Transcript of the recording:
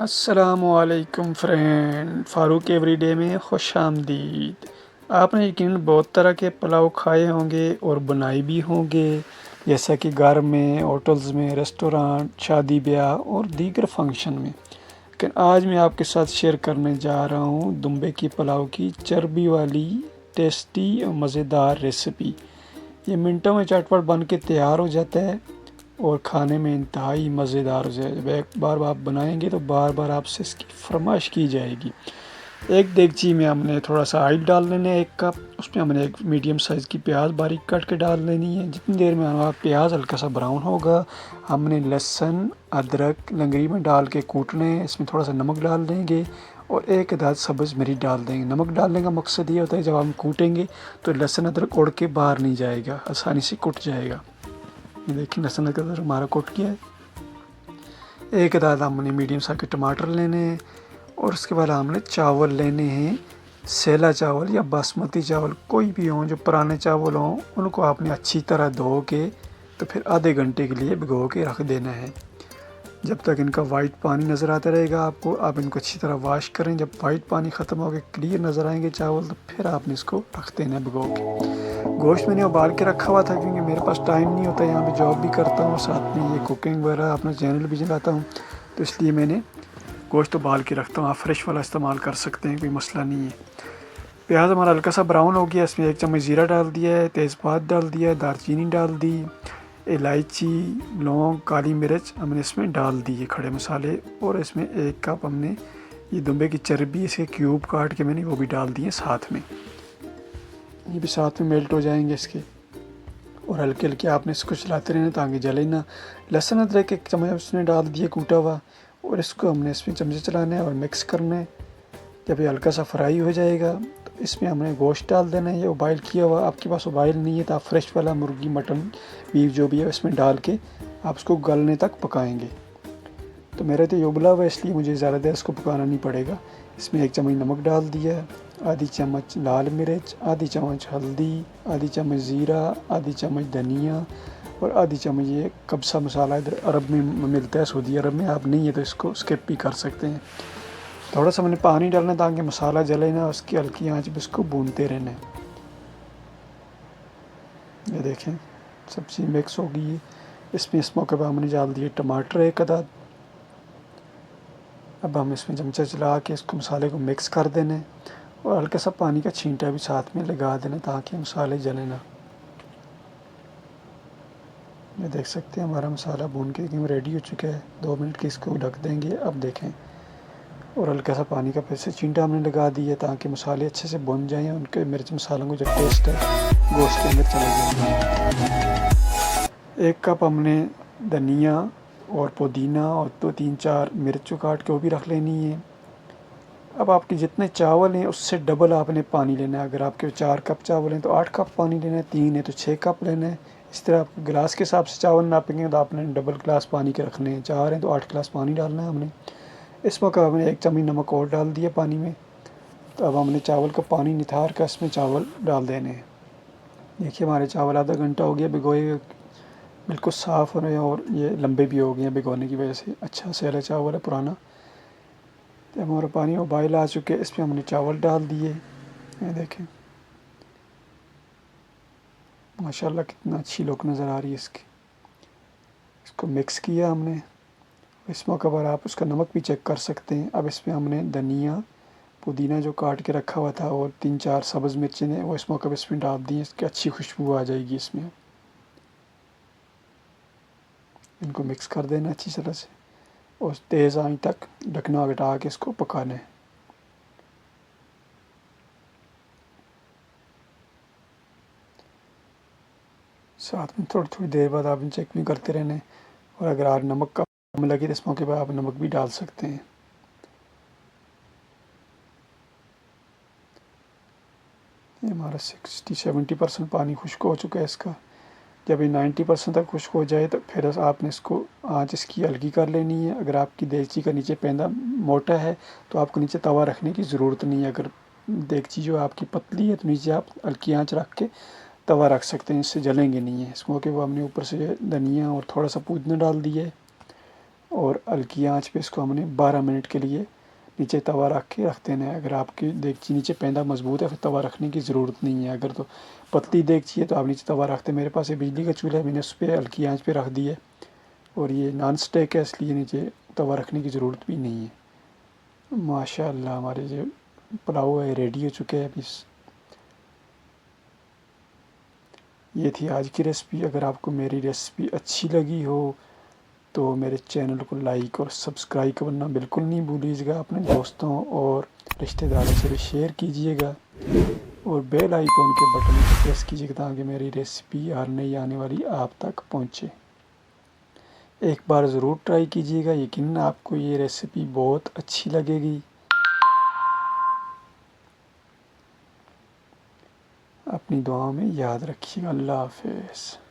अस्सलामुअलैकुम friend, Farooq everyday में खुश आमदीद। आपने यकीनन बहुत तरह के पुलाव खाए होंगे और बनाए भी होंगे, जैसा कि घर में, होटल्स में, रेस्टोरेंट, शादी ब्याह और दीगर फंक्शन में। लेकिन आज मैं आपके साथ शेयर करने जा रहा हूँ दुम्बे की पुलाव की चर्बी वाली टेस्टी और मज़ेदार रेसिपी। ये मिनटों में झटपट बन के तैयार हो जाता है और खाने में इंतहाई मज़ेदार हो जाए। जब एक बार आप बनाएंगे तो बार बार आपसे इसकी फरमाइश की जाएगी। एक देगची में हमने थोड़ा सा ऑयल डाल लेना है, 1 कप। उसमें हमने एक मीडियम साइज़ की प्याज बारीक काट के डाल लेनी है। जितनी देर में हमारा प्याज हल्का सा ब्राउन होगा, हमने लहसुन अदरक लंगरी में डाल के कूटने हैं। इसमें थोड़ा सा नमक डाल देंगे और एक आध सब्ज़ मिर्च डाल देंगे। नमक डालने का मकसद ये होता है जब हम कूटेंगे तो लहसुन अदरक उड़ के बाहर नहीं जाएगा, आसानी से कुट जाएगा। ये देखिए लहसुन अदरक हमारा कुट गया है। एक आधा हमने मीडियम साइज के टमाटर लेने हैं और उसके बाद हमने चावल लेने हैं। सेला चावल या बासमती चावल कोई भी हों, जो पुराने चावल हों, उनको आपने अच्छी तरह धो के तो फिर आधे घंटे के लिए भिगो के रख देना है। जब तक इनका वाइट पानी नज़र आता रहेगा आपको, आप इनको अच्छी तरह वॉश करें। जब वाइट पानी ख़त्म हो गया, क्लियर नज़र आएंगे चावल, तो फिर आपने इसको रख देना है भिगो के। गोश्त मैंने उबाल के रखा हुआ था क्योंकि मेरे पास टाइम नहीं होता, यहाँ पे जॉब भी करता हूँ, साथ में ये कुकिंग वगैरह अपना चैनल भी चलाता हूँ, तो इसलिए मैंने गोश्त उबाल के रखता हूँ। आप फ्रेश वाला इस्तेमाल कर सकते हैं, कोई मसला नहीं है। प्याज हमारा हल्का सा ब्राउन हो गया, इसमें 1 चम्मच ज़ीरा डाल दिया है, तेज़पात डाल दिया है, दालचीनी डाल दी, इलायची, लौंग, काली मिर्च हमने इसमें डाल दी है, खड़े मसाले। और इसमें 1 कप हमने ये दुम्बे की चर्बी, इसके क्यूब काट के मैंने वो भी डाल दिए साथ में। ये भी साथ में मेल्ट हो जाएंगे इसके। और हल्के हल्के आपने इसको चलाते रहना ताकि जले ना। लहसुन अदरक 1 चम्मच उसने डाल दिया कूटा हुआ, और इसको हमने इसमें चमचे चलाना है और मिक्स करना है। जब ये हल्का सा फ्राई हो जाएगा तो इसमें हमने गोश्त डाल देना है, ये उबाइल किया हुआ। आपके पास उबाइल नहीं है तो आप फ्रेश वाला मुर्गी, मटन, बीफ जो भी है इसमें डाल के आप उसको गलने तक पकाएंगे। तो मेरा तो ये उबला हुआ है, इसलिए मुझे ज़्यादा देर इसको पकाना नहीं पड़ेगा। इसमें 1 चम्मच नमक डाल दिया है, आधी चम्मच लाल मिर्च, आधी चम्मच हल्दी, आधी चम्मच ज़ीरा, आधी चम्मच धनिया और आधी चम्मच ये कब्सा मसाला। इधर अरब में मिलता है, सऊदी अरब में। आप नहीं है तो इसको स्किप भी कर सकते हैं। थोड़ा सा मैंने पानी डालना ताकि मसाला जले ना, उसकी हल्की आंच पे इसको भूनते रहना है। ये देखें सब्ज़ी मिक्स हो गई है। इसमें इस मौके पर हमने डाल दिए टमाटर 1 अदद। अब हम इसमें चमचा चला के इसको मसाले को मिक्स कर देना है और हल्का सा पानी का छींटा भी साथ में लगा देना ताकि मसाले जले ना। ये देख सकते हैं हमारा मसाला भून के एकदम रेडी हो चुका है। 2 मिनट के इसको ढक देंगे। अब देखें, और हल्का सा पानी का फिर से छींटा हमने लगा दिया ताकि मसाले अच्छे से भुन जाएं, उनके मिर्च मसालों को जो टेस्ट है गोश्त के अंदर चला जाए। 1 कप हमने धनिया और पुदीना और 2-3-4 मिर्च काट के वो भी रख लेनी है। अब आपके जितने चावल हैं उससे डबल आपने पानी लेना है। अगर आपके 4 कप चावल हैं तो 8 कप पानी लेना है, 3 है तो 6 कप लेना है। इस तरह आप गिलास के हिसाब से चावल नापेंगे तो आपने डबल गिलास पानी के रखने हैं। 4 हैं तो 8 गिलास पानी डालना है हमने। इस मौका हमने 1 चम्मच नमक और डाल दिया पानी में। तो अब हमने चावल का पानी निथार कर इसमें चावल डाल देने हैं। देखिए हमारे चावल आधा घंटा हो गया भिगोए हुए, बिल्कुल साफ़ हो रहे हैं और ये लंबे भी हो गए हैं भिगोने की वजह से। अच्छा सेला चावल है पुराना। तो हमारा पानी उबाइल आ चुके, इसमें हमने चावल डाल दिए। ये देखें माशाल्लाह कितना अच्छी लुक नज़र आ रही है इसकी। इसको मिक्स किया हमने। इस मौके पर आप उसका नमक भी चेक कर सकते हैं। अब इसमें हमने धनिया, पुदीना जो काट के रखा हुआ था और 3-4 सब्ज़ मिर्चें ने वो इस मौके पर इसमें डाल दी। इसकी अच्छी खुशबू आ जाएगी इसमें। इनको मिक्स कर देना अच्छी तरह से और तेज़ आंच तक ढकना हटा के इसको पकाना है। साथ में थोड़ी थोड़ी देर बाद आप चेक भी करते रहना है। और अगर आप नमक कम लगे तो इस मौके पर आप नमक भी डाल सकते हैं। ये हमारा 60-70% पानी खुश्क हो चुका है इसका। जब ये 90% तक खुश्क हो जाए तो फिर आपने इसको आँच इसकी हल्की कर लेनी है। अगर आपकी देगची का नीचे पैंदा मोटा है तो आपको नीचे तवा रखने की ज़रूरत नहीं है। अगर देगची जो आपकी पतली है तो नीचे आप हल्की आँच रख के तवा रख सकते हैं, इससे जलेंगे नहीं है। इस मौके पर हमने ऊपर से धनिया और थोड़ा सा पुदीना डाल दिया है और हल्की आंच पे इसको हमने 12 मिनट के लिए नीचे तवा रख के रख देना है। अगर आपकी देगची नीचे पैंदा मजबूत है फिर तवा रखने की ज़रूरत नहीं है। अगर तो पतली देगची है तो आप नीचे तवा रखते। मेरे पास ये बिजली का चूल्हा है, मैंने उस पर हल्की आंच पे रख दी है और ये नॉन स्टिक है इसलिए नीचे तवा रखने की ज़रूरत भी नहीं है। माशाअल्लाह हमारे जो पुलाव है रेडी हो चुके हैं अभी। ये थी आज की रेसिपी। अगर आपको मेरी रेसिपी अच्छी लगी हो तो मेरे चैनल को लाइक और सब्सक्राइब करना बिल्कुल नहीं भूलिएगा। अपने दोस्तों और रिश्तेदारों से भी शेयर कीजिएगा और बेल आइकॉन के बटन को प्रेस कीजिएगा ताकि मेरी रेसिपी हर नई आने वाली आप तक पहुंचे। एक बार ज़रूर ट्राई कीजिएगा, यकीनन आपको ये रेसिपी बहुत अच्छी लगेगी। अपनी दुआओं में याद रखिएगा। अल्लाह हाफ़िज़।